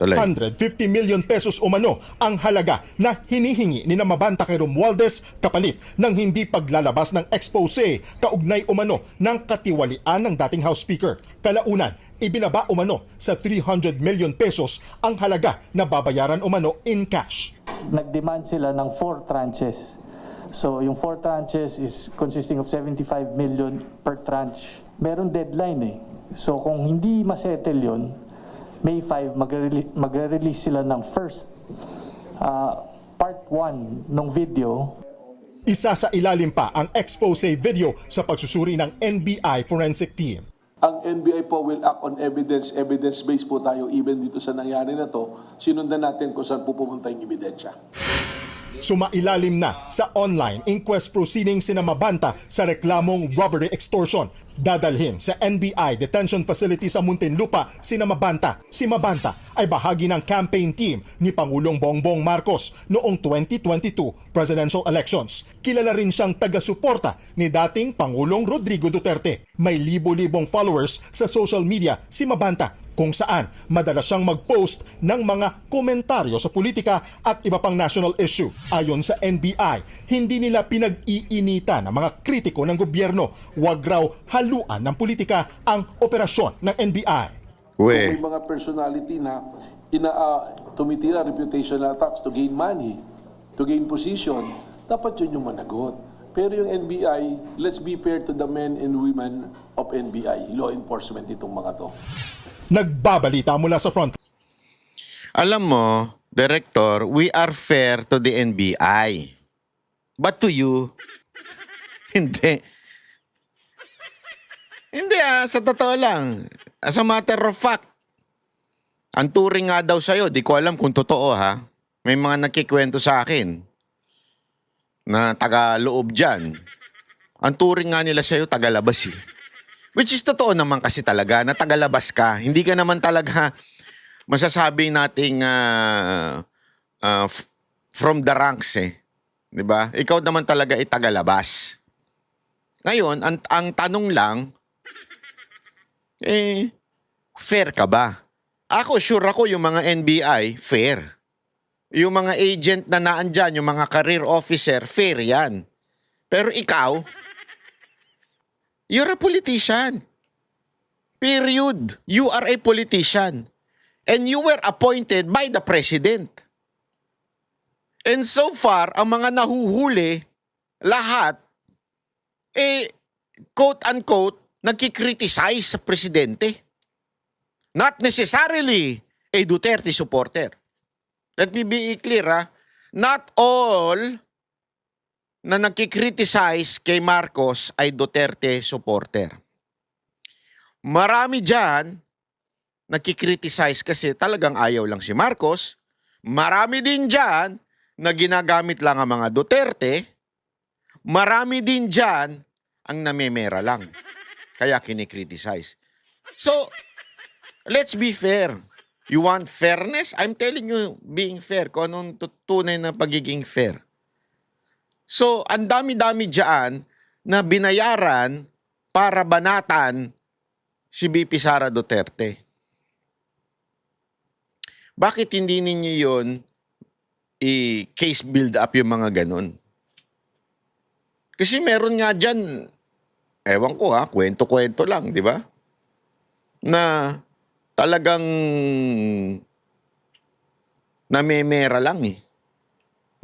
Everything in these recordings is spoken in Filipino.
Tuloy. 150 million pesos umano ang halaga na hinihingi ni Mabanta kay Romualdez kapalit ng hindi paglalabas ng expose kaugnay umano ng katiwalian ng dating House Speaker. Kalaunan, ibinaba umano sa 300 million pesos ang halaga na babayaran umano in cash. Nag-demand sila ng 4 tranches. So yung 4 tranches is consisting of 75 million per tranche. Meron deadline eh. So kung hindi masettle yun, May 5, magre-release sila ng first part 1 ng video. Isa sa ilalim pa ang expose video sa pagsusuri ng NBI Forensic Team. Ang NBI po will act on evidence. Evidence-based po tayo even dito sa nangyari na to. Sinundan natin kung saan po pupunta yung ebidensya. Sumailalim na sa online inquest proceedings si Mabanta sa reklamong robbery extortion. Dadalhin sa NBI detention facility sa Muntinlupa si Mabanta. Si Mabanta ay bahagi ng campaign team ni Pangulong Bongbong Marcos noong 2022 presidential elections. Kilala rin siyang taga-suporta ni dating Pangulong Rodrigo Duterte. May libo-libong followers sa social media si Mabanta, kung saan madalas siyang mag-post ng mga komentaryo sa politika at iba pang national issue. Ayon sa NBI, hindi nila pinag-iinitan ng mga kritiko ng gobyerno. Huwag raw haluan ng politika ang operasyon ng NBI. We. May mga personality na tumitira reputational attacks to gain money, to gain position, dapat yun yung managot. Pero yung NBI, let's be fair to the men and women of NBI, law enforcement itong mga to. Nagbabalita mula sa front. Alam mo, Director, we are fair to the NBI. But to you, hindi. Hindi sa totoo lang. As a matter of fact, ang turing nga daw sa'yo, di ko alam kung totoo ha. May mga nakikwento sa akin na taga-loob dyan. Ang turing nga nila sa'yo, taga-labas eh. Which is totoo naman kasi talaga na tagalabas ka. Hindi ka naman talaga masasabi nating from the ranks eh. 'Di ba? Ikaw naman talaga ay tagalabas. Ngayon, ang tanong lang, fair ka ba? Ako, sure ako yung mga NBI, fair. Yung mga agent na naandyan, yung mga career officer, fair yan. Pero ikaw, you're a politician. Period. You are a politician. And you were appointed by the president. And so far, ang mga nahuhuli, lahat, quote-unquote, nagkikriticize sa presidente. Not necessarily a Duterte supporter. Let me be clear, not all na nagkikriticize kay Marcos ay Duterte supporter. Marami dyan nagkikriticize kasi talagang ayaw lang si Marcos. Marami din dyan na ginagamit lang ang mga Duterte. Marami din dyan ang namemera lang. Kaya kinikriticize. So, let's be fair. You want fairness? I'm telling you, being fair. Kung anong tunay na pagiging fair. So, ang dami-dami dyan na binayaran para banatan si VP Sara Duterte. Bakit hindi ninyo yun i-case build up yung mga ganun? Kasi meron nga dyan, ewan ko kwento-kwento lang, di ba? Na talagang namemera lang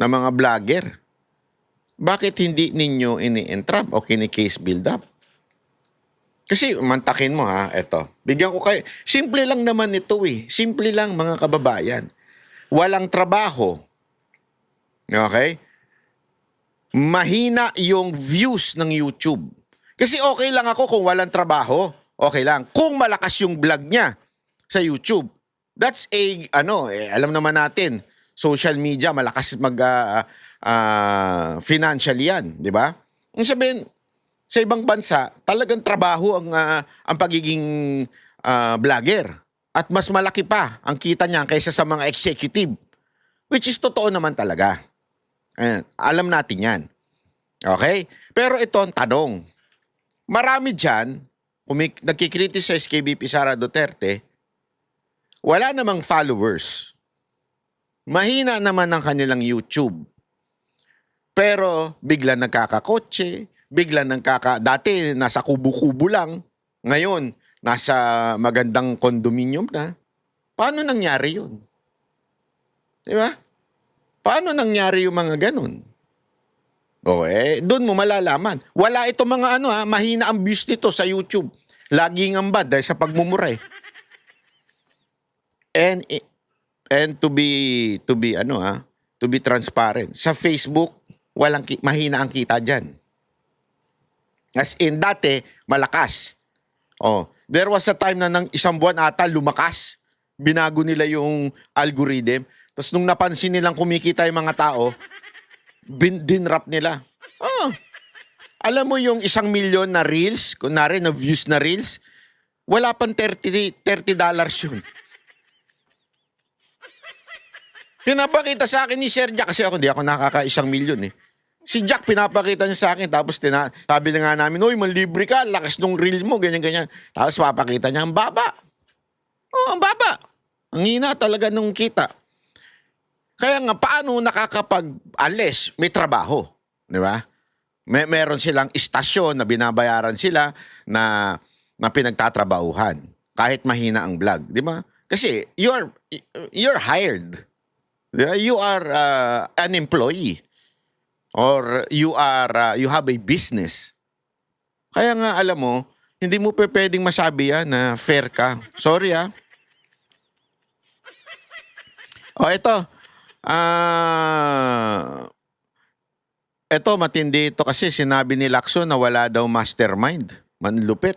na mga vlogger. Bakit hindi ninyo ini-entrap o kini-case build up? Kasi mantakin mo eto. Bigyan ko kayo. Simple lang naman ito Simple lang mga kababayan. Walang trabaho. Okay? Mahina yung views ng YouTube. Kasi okay lang ako kung walang trabaho. Okay lang. Kung malakas yung vlog niya sa YouTube. That's alam naman natin. Social media, malakas financial yan, di ba? Ang sabihin, sa ibang bansa, talagang trabaho ang pagiging vlogger. At mas malaki pa ang kita niya kaysa sa mga executive. Which is totoo naman talaga. Alam natin yan. Okay? Pero ito ang tanong. Marami dyan, kung nagkikriticize kay VP Sara Duterte, wala namang followers. Mahina naman ang kanilang YouTube. Pero bigla nagkakakotse, bigla dati nasa kubo-kubo lang, ngayon nasa magandang condominium na. Paano nangyari yun? Di ba? Paano nangyari yung mga ganun? Doon mo malalaman. Wala ito mga mahina ang views nito sa YouTube. Laging ang bad dahil sa pagmumura eh. And to be transparent. Sa Facebook, mahina ang kita diyan. As in dati, malakas. There was a time na ng isang buwan ata lumakas. Binago nila yung algorithm. Tapos nung napansin nilang kumikita yung mga tao, dinrap nila. Alam mo yung 1 million na reels, kunwari na views na reels, wala pang $30 yun. Pinapakita sa akin ni Sir Jack, kasi hindi ako nakaka-1 million eh. Si Jack pinapakita niya sa akin, tapos sabi na nga namin, uy, manlibre ka, lakas nung reel mo, ganyan-ganyan. Tapos papakita niya, ang baba. Ang baba. Ang hina talaga nung kita. Kaya nga, paano unless may trabaho, di ba? Meron silang istasyon na binabayaran sila na pinagtatrabahuhan kahit mahina ang vlog, di ba? Kasi you're hired. You are an employee or you have a business. Kaya nga alam mo, hindi mo pwedeng masabi na fair ka. Sorry Ito, matindi ito kasi sinabi ni Lacson na wala daw mastermind. Manlupit.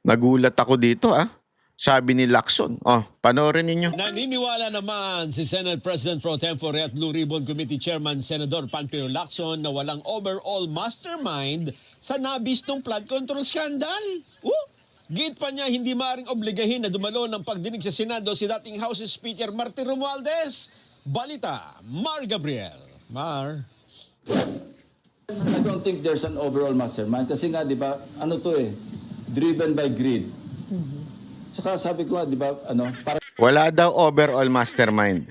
Nagulat ako dito Sabi ni Lacson. Panoorin ninyo. Naniniwala naman si Senate President Pro Tempore at Blue Ribbon Committee Chairman Senador Panfilo Lacson na walang overall mastermind sa nabistong flood control scandal. Git pa niya hindi maaring obligahin na dumalo ng pagdinig sa Senado si dating House Speaker Martin Romualdez. Balita, Mar Gabriel. Mar. I don't think there's an overall mastermind kasi nga, di ba, driven by greed. Saka sabi ko nga, di ba, para Wala daw overall mastermind.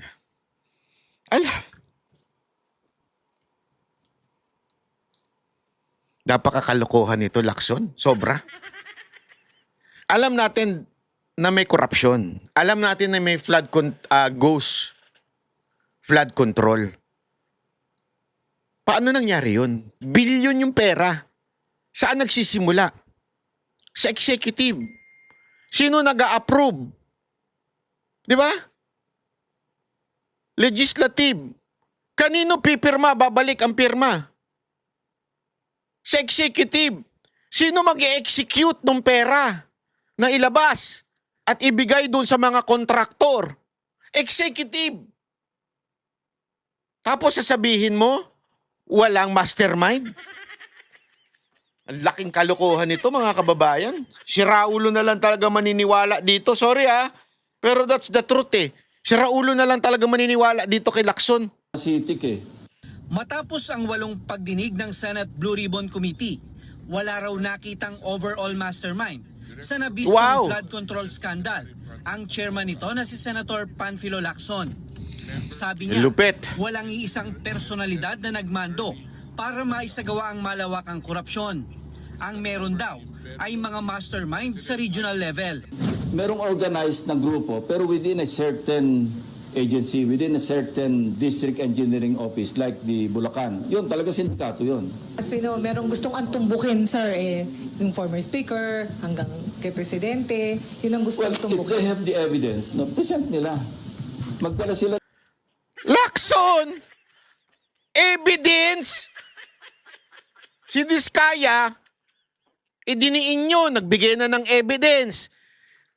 Napakakalokohan nito, Lacson. Sobra. Alam natin na may korupsyon. Alam natin na may flood control. Paano nangyari yun? Bilyon yung pera. Saan nagsisimula? Sa executive. Sino nag-a-approve? Di ba? Legislative. Kanino pipirma? Babalik ang pirma. Sa executive. Sino mag-execute ng pera na ilabas at ibigay dun sa mga kontraktor? Executive. Tapos sasabihin mo, walang mastermind? Ang laking kalokohan nito, mga kababayan. Si Raulo na lang talaga maniniwala dito. Sorry pero that's the truth Si Raulo na lang talaga maniniwala dito kay Lacson. sitik Matapos ang 8 pagdinig ng Senate Blue Ribbon Committee, wala raw nakitang overall mastermind sa nabistong flood control scandal. Ang chairman nito na si Senator Panfilo Lacson. Sabi niya, walang iisang personalidad na nagmando para maisagawa ang malawakang korupsyon. Ang meron daw ay mga mastermind sa regional level. Merong organized na grupo pero within a certain agency, within a certain district engineering office like the Bulacan. Yun talaga sindikato yun. Kasi merong gustong antumbukin, sir, yung former speaker hanggang kay presidente, yun ang gustong If tumbukin. they have the evidence, present nila. Magdala sila. Lacson! Evidence! Si Diskaya, idiniin nyo, nagbigay na ng evidence.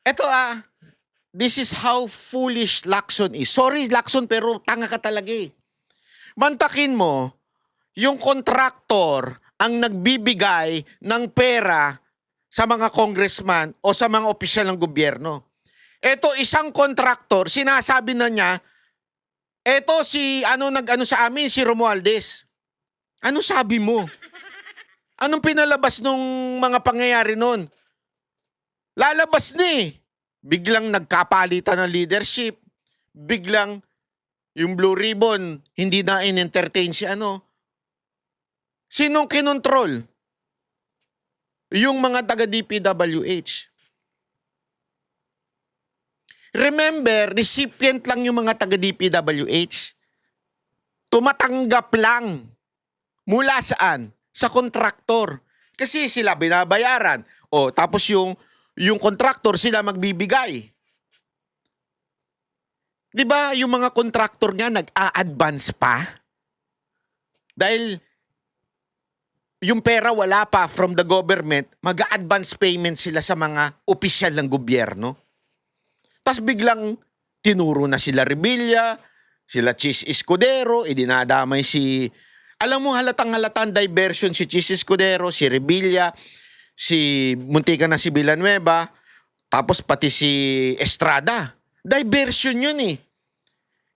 Ito this is how foolish Lacson is. Sorry Lacson, pero tanga ka talaga Mantakin mo, yung kontraktor ang nagbibigay ng pera sa mga congressman o sa mga opisyal ng gobyerno. Ito isang kontraktor, sinasabi na niya, eto si nag-ano sa amin, si Romualdez. Ano sabi mo? Anong pinalabas nung mga pangyayari nun? Lalabas na biglang nagkapalitan ng leadership, biglang yung Blue Ribbon, hindi na in-entertain si ano. Sinong kinontrol? Yung mga taga-DPWH. Remember, recipient lang yung mga taga-DPWH. Tumatanggap lang. Mula saan? Sa kontraktor. Kasi sila binabayaran. O, tapos yung kontraktor sila magbibigay. 'Di ba yung mga kontraktor nga nag-a-advance pa? Dahil yung pera wala pa from the government, mag-a-advance payment sila sa mga opisyal ng gobyerno. Tapos biglang tinuro na sila Revilla, sila Chis Escudero, idinadamay si... Alam mo, halatang-halatang diversion si Chis Escudero, si Revilla, si muntika na si Villanueva, tapos pati si Estrada. Diversion yun eh.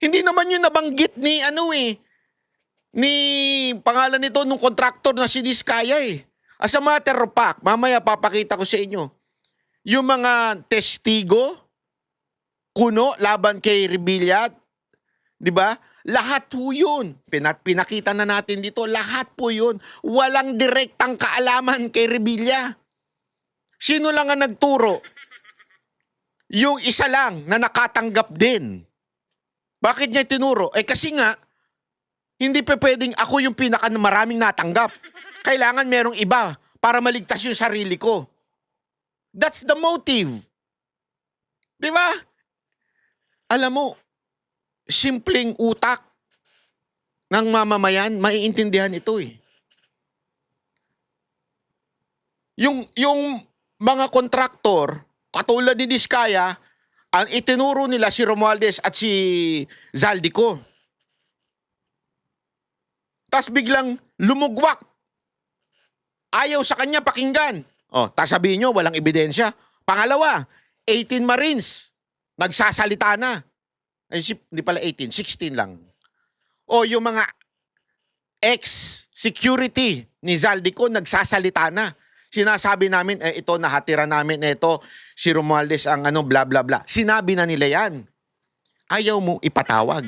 Hindi naman yun nabanggit ni ni pangalan nito nung kontraktor na si Diskaya eh. As a matter of fact, mamaya papakita ko sa inyo. Yung mga testigo, kuno, laban kay Revilla, di ba? Lahat po yun. Pinakita na natin dito, lahat po yun. Walang direktang kaalaman kay Revilla. Sino lang ang nagturo? Yung isa lang na nakatanggap din. Bakit niya tinuro? Eh kasi nga, hindi pa pwedeng ako yung maraming natanggap. Kailangan merong iba para maligtas yung sarili ko. That's the motive. Di ba? Alam mo, simpleng utak ng mamamayan, maiintindihan ito eh. Yung mga kontraktor, katulad ni Diskaya, ang itinuro nila si Romualdez at si Zaldico. Tas biglang lumugwak. Ayaw sa kanya pakinggan. Tas sabihin nyo, walang ebidensya. Pangalawa, 18 Marines. Nagsasalita na. Ay, hindi pala 18, 16 lang. Yung mga ex-security ni Zaldico nagsasalita na. Sinasabi namin, ito, nahatira namin, ito, si Romualdez ang bla bla bla. Sinabi na nila yan. Ayaw mo ipatawag.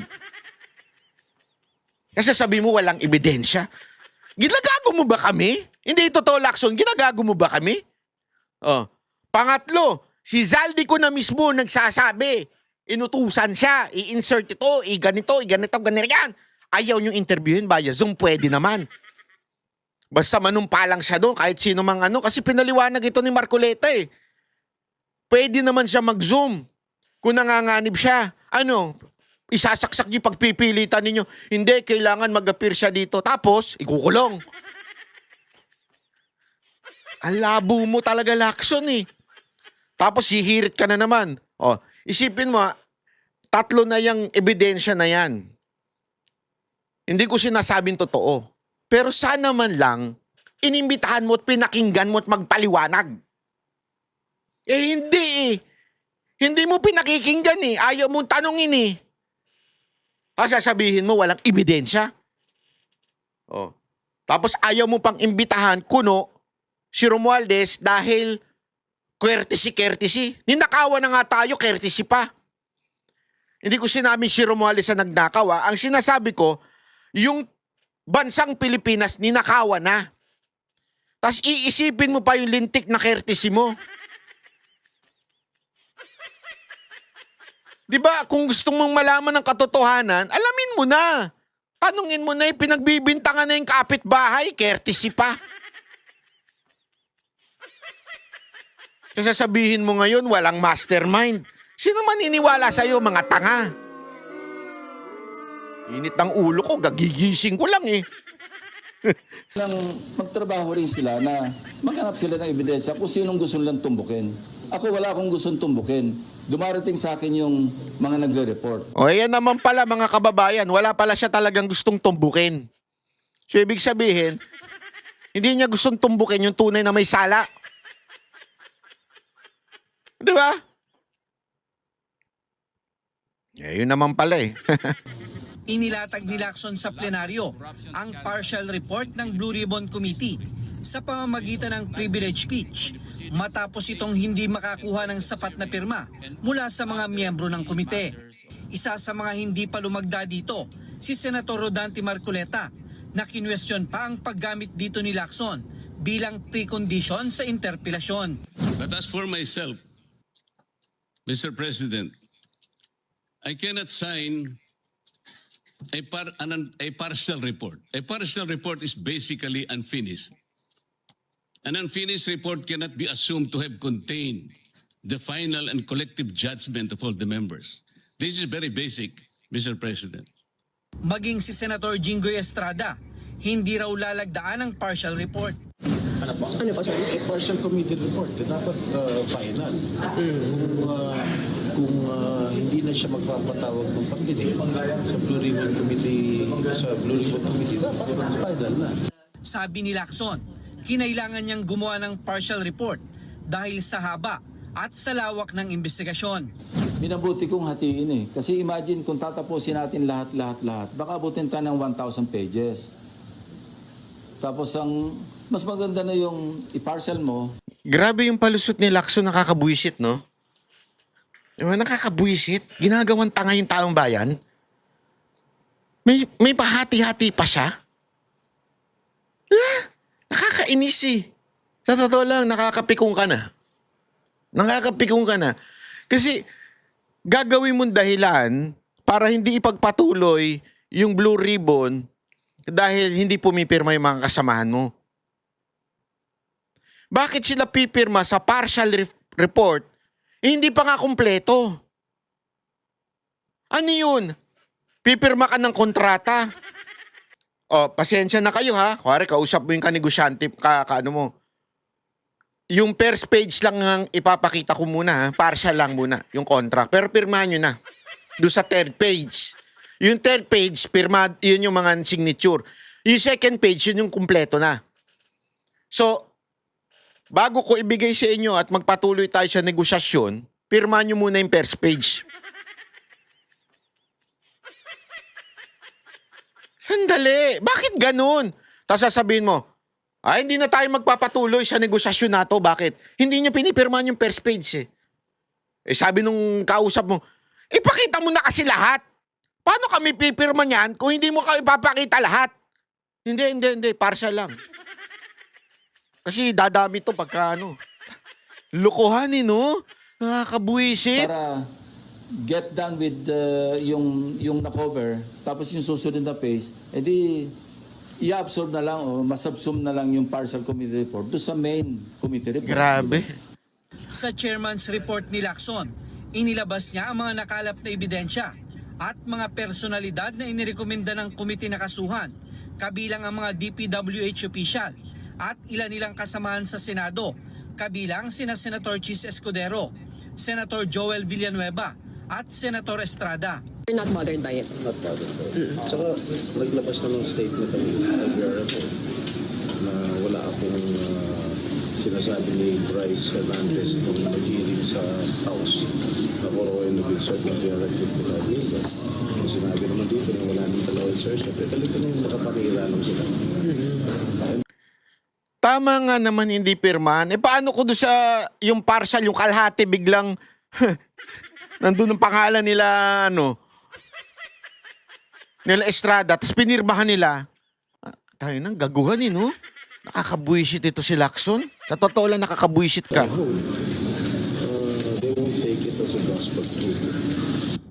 Kasi sabi mo walang ebidensya. Ginagago mo ba kami? Hindi totoo, Lacson. Ginagago mo ba kami? Pangatlo, si Zaldico na mismo nagsasabi, inutusan siya, i-insert ito, ganito, ganito. Ayaw niyong interviewin via Zoom, pwede naman. Basta manumpa lang siya doon, kahit sino mang kasi pinaliwanag ito ni Marcoleta eh. Pwede naman siya mag-Zoom kung nanganganib siya. Isasaksak niyo pagpipilitan ninyo. Hindi, kailangan mag-appear siya dito. Tapos, ikukulong. Ang labo mo talaga, Lacson eh. Tapos, hihirit ka na naman. Isipin mo, 3 na yung ebidensya na yan. Hindi ko sinasabing totoo. Pero sana man lang, inimbitahan mo at pinakinggan mo at magpaliwanag. Hindi eh. Hindi mo pinakikinggan eh. Ayaw mong tanungin eh. Sasabihin mo walang ebidensya. Tapos ayaw mo pang imbitahan, kuno, si Romualdez dahil courtesy. Ninakawan na nga tayo, courtesy pa. Hindi ko sinabing si Romualdez ang nagnakaw. Ang sinasabi ko, yung bansang Pilipinas, ninakawan na. Tapos iisipin mo pa yung lintik na courtesy mo. Diba, kung gusto mong malaman ng katotohanan, alamin mo na. Tanungin mo na yung pinagbibintangan na yung kapitbahay, courtesy pa. Kasi sabihin mo ngayon, walang mastermind. Sino man iniwala sa'yo, mga tanga? Init ng ulo ko, gagigising ko lang eh. Magtrabaho rin sila na maghanap sila ng ebidensya kung sinong gusto nilang tumbukin. Ako wala akong gustong tumbukin. Dumarating sa akin yung mga nagre-report. Yan naman pala mga kababayan, wala pala siya talagang gustong tumbukin. So ibig sabihin, hindi niya gustong tumbukin yung tunay na may sala. Di ba? Yun naman pala eh. Inilatag ni Lacson sa plenaryo ang partial report ng Blue Ribbon Committee sa pamamagitan ng privilege speech matapos itong hindi makakuha ng sapat na pirma mula sa mga miyembro ng komite. Isa sa mga hindi pa lumagda dito, si Senator Rodante Marcoleta, na kinwestiyon pa ang paggamit dito ni Lacson bilang precondition sa interpelasyon. But as for myself, Mr. President, I cannot sign a partial report. A partial report is basically unfinished. An unfinished report cannot be assumed to have contained the final and collective judgment of all the members. This is very basic, Mr. President. Maging si Senator Jinggoy Estrada, hindi raw lalagdaan ang partial report. Ano po, sir? A partial committee report, dapat final. Kung hindi na siya magpapatawag ng pagdinig sa Blue Ribbon Committee, dapat final na. Sabi ni Lacson, kinailangan niyang gumawa ng partial report dahil sa haba at sa lawak ng investigasyon. Minabuti kong hatiin eh. Kasi imagine kung tatapusin natin lahat, baka abutin tayo ng 1,000 pages. Tapos ang mas maganda na yung i-parcel mo. Grabe yung palusot ni Lacson, nakakabuisit, no? Diba, nakakabuisit. Ginagawang tanga yung taong bayan. May pahati-hati pa siya. Nakakainis eh. Sa totoo lang, nakakapikong ka na. Nakakapikong ka na. Kasi gagawin mong dahilan para hindi ipagpatuloy yung Blue Ribbon dahil hindi pumipirma yung mga kasamahan mo. Bakit sila pipirma sa partial report? Hindi pa nga kumpleto. Ano yun? Pipirma ka ng kontrata. O, pasensya na kayo ha. Kuwari, kausap mo yung kanegosyante, ano mo. Yung first page lang ang ipapakita ko muna ha. Partial lang muna, yung contract. Pero pirmahan nyo na. Doon sa third page. Yung third page, pirma, yun yung mga signature. Yung second page, yun yung kumpleto na. So, bago ko ibigay sa inyo at magpatuloy tayo sa negosyasyon, pirma nyo muna yung first page. Sandali, bakit ganun? Tapos sasabihin mo, hindi na tayo magpapatuloy sa negosyasyon na to. Bakit? Hindi nyo pinipirmahan yung first page eh. Sabi nung kausap mo, ipakita mo na kasi lahat. Paano kami pipirma niyan kung hindi mo kami ipapakita lahat? Hindi, partial lang. Kasi dadami to pagka ano. Lukuhan eh, no? Nakakabuisit. Para get done with yung na-cover, tapos yung susunod na phase, edi i-absorb na lang o masubsum na lang yung partial committee report doon sa main committee report. Grabe. Sa chairman's report ni Lacson, inilabas niya ang mga nakalap na ebidensya at mga personalidad na inirekomenda ng komite na kasuhan, kabilang ang mga DPWH official at ilan nilang kasamahan sa Senado, kabilang sina Senator Chis Escudero, Senator Joel Villanueva at Senator Estrada. You're not bothered by it? Not bothered by it. Tsaka naglabas na ng statement ang LBRMO na wala akong sinasabi ni Bryce Hernandez nung nag-hearing sa House na Coroen na Binsort ng 355 million. Kung sinabi naman dito na wala nang dalawa insertion, talaga na yung makapakilalang sila. Tama nga naman hindi pirmahan. Paano ko doon sa yung partial, yung kalahati biglang nandun ang pangalan nila, nila Estrada, tapos pinirmahan nila. Tayo nang gaguhan eh, no? Nakakabuisit ito si Lacson. Sa totoo lang, nakakabuisit ka. They won't take it as a gospel truth.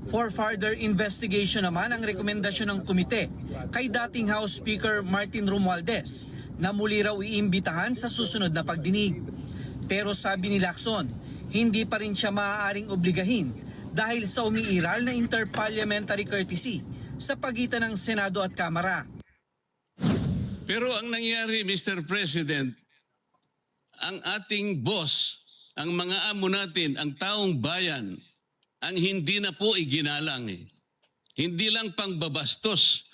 For further investigation naman ang rekomendasyon ng komite kay dating House Speaker Martin Romualdez na muli raw iimbitahan sa susunod na pagdinig. Pero sabi ni Lacson, hindi pa rin siya maaaring obligahin dahil sa umiiral na interparliamentary courtesy sa pagitan ng Senado at Kamara. Pero ang nangyari, Mr. President, ang ating boss, ang mga amo natin, ang taong bayan, ang hindi na po iginalang eh. Hindi lang pangbabastos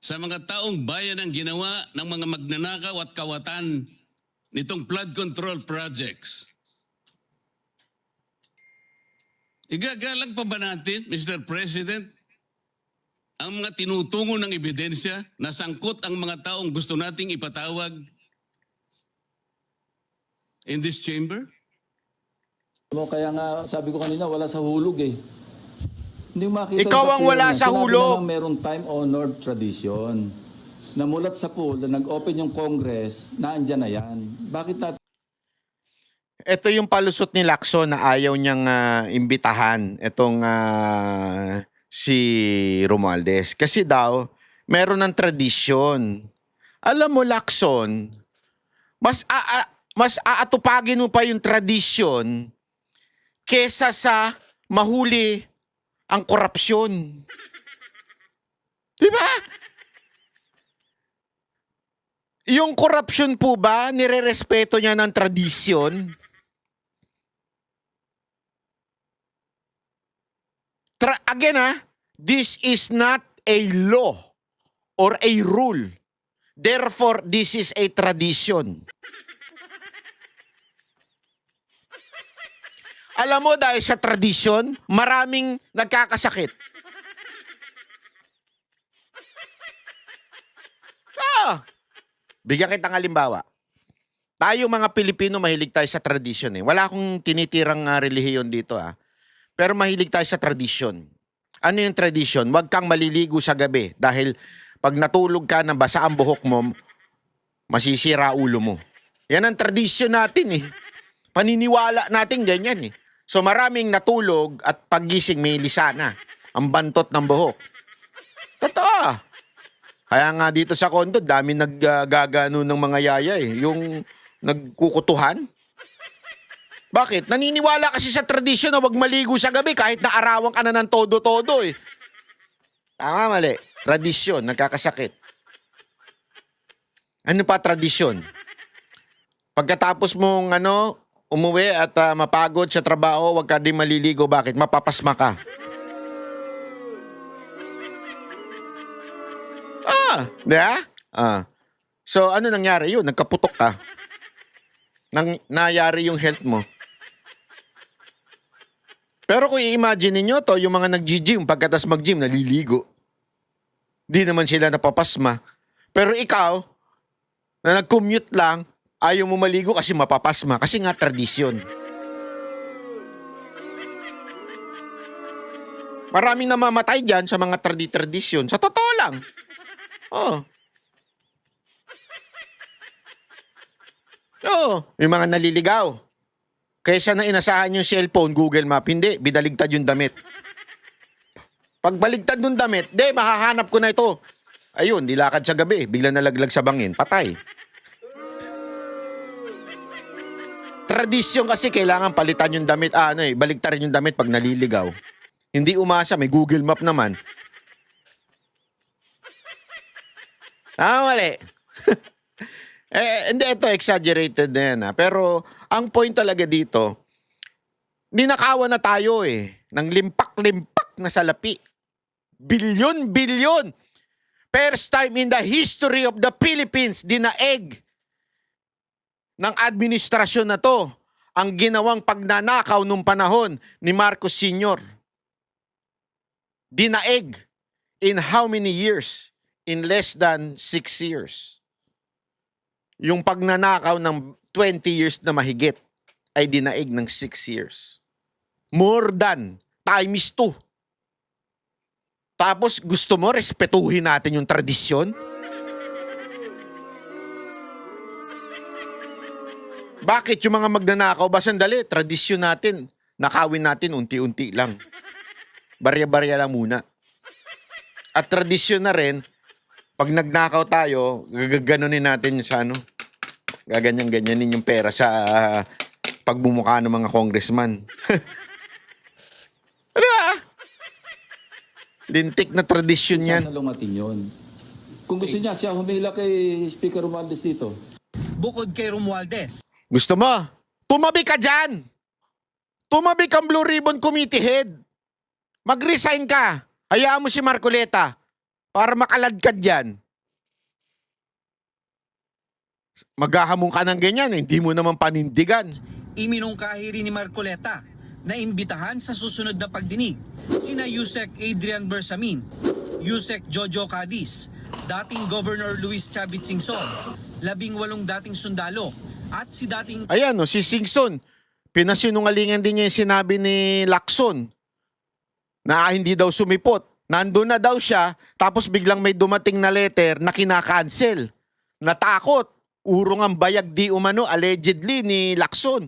sa mga taong bayan ang ginawa ng mga magnanakaw at kawatan nitong flood control projects. Igagalang pa ba natin, Mr. President, ang mga tinutungo ng ebidensya na sangkot ang mga taong gusto nating ipatawag in this chamber? Kaya nga sabi ko kanina, wala sa hulog eh. Hindi mo makita Ikaw yung ang wala document. sa Sinabi hulog. na lang merong time-honored tradition. Namulat sa pool na nag-open yung Congress, naandyan na yan. Bakit natin Ito yung palusot ni Lacson na ayaw niyang imbitahan itong si Romualdez. Kasi daw, meron ng tradisyon. Alam mo, Lacson, mas aatupagin mo pa yung tradisyon kesa sa mahuli ang korupsyon. Diba? Yung korupsyon po ba, nirerespeto niya ng tradisyon? Again this is not a law or a rule. Therefore, this is a tradition. Alam mo, dahil sa tradisyon, maraming nagkakasakit. Bigyan kitang halimbawa. Tayo mga Pilipino, mahilig tayo sa tradisyon eh. Wala akong tinitirang relihiyon dito Pero mahilig tayo sa tradisyon. Ano yung tradisyon? Huwag kang maliligo sa gabi dahil pag natulog ka na basa ang buhok mo, masisira ulo mo. Yan ang tradisyon natin eh. Paniniwala natin ganyan eh. So maraming natulog at paggising may lisana. Ang bantot ng buhok. Totoo. Kaya nga dito sa kondo, dami naggagano ng mga yaya eh. Yung nagkukutuhan. Bakit? Naniniwala kasi sa tradisyon na wag maligo sa gabi kahit na arawan ka na ng todo-todo eh. Tama, mali. Tradisyon, nagkakasakit. Ano pa tradisyon? Pagkatapos mong umuwi at mapagod sa trabaho, wag ka din maliligo. Bakit? Mapapasma ka. Diba? So, ano nangyari yun? Nagkaputok ka. Nayari yung health mo. Pero kung i-imagine niyo to, yung mga nag-gym, pagkatas mag-gym, naliligo. Di naman sila napapasma. Pero ikaw, na nag-commute lang, ayaw mo maligo kasi mapapasma. Kasi nga tradisyon. Maraming namamatay dyan sa mga tradisyon. Sa totoo lang. Yung mga naliligaw. Kaysa na inasahan yung cellphone, Google Map, hindi, bidaligtad yung damit. Pag baligtad yung damit, mahahanap ko na ito. Ayun, dilakad sa gabi, bigla nalaglag sa bangin, patay. Tradisyon kasi kailangan palitan yung damit, baligtarin yung damit pag naliligaw. Hindi umasa, may Google Map naman. Mali. Hindi, ito exaggerated na yan Pero ang point talaga dito, ninakawan na tayo ng limpak-limpak na salapi. Bilyon-bilyon. First time in the history of the Philippines, dinaeg ng administrasyon na to ang ginawang pagnanakaw nung panahon ni Marcos Sr. Dinaeg in how many years? In less than 6 years. Yung pagnanakaw ng 20 years na mahigit ay dinaig ng 6 years. More than times 2. Tapos gusto mo respetuhin natin yung tradisyon? Bakit yung mga magnanakaw ba sandali? Tradisyon natin. Nakawin natin unti-unti lang. Barya-barya lang muna. At tradisyon na rin, pag nagnakaw tayo, gaganunin natin sa gaganyan-ganyanin yung pera sa pagbumukha ng mga congressman. Ano lintik na tradisyon yan. sasalungatin yun? Kung gusto niya, siya humila kay Speaker Romualdez dito. Bukod kay Romualdez, Gusto mo? Tumabi ka dyan! Tumabi kang Blue Ribbon Committee head. Mag-resign ka. Hayaan mo si Marcoleta para makaladkad dyan. Maghahamon ka ng ganyan, hindi mo naman panindigan. iminungkahi rin ni Marcoleta na imbitahan sa susunod na pagdinig sina Yusek Adrian Bersamin, Yusek Jojo Cadiz, dating Governor Luis Chavit Singson, 18 dating sundalo At si dating Ayan, no, si Singson, pinasinungalingan din niya yung sinabi ni Lacson na hindi daw sumipot. Nandun na daw siya, tapos biglang may dumating na letter na kinakancel. Natakot. Urong ang bayag di umano, allegedly, ni Lacson.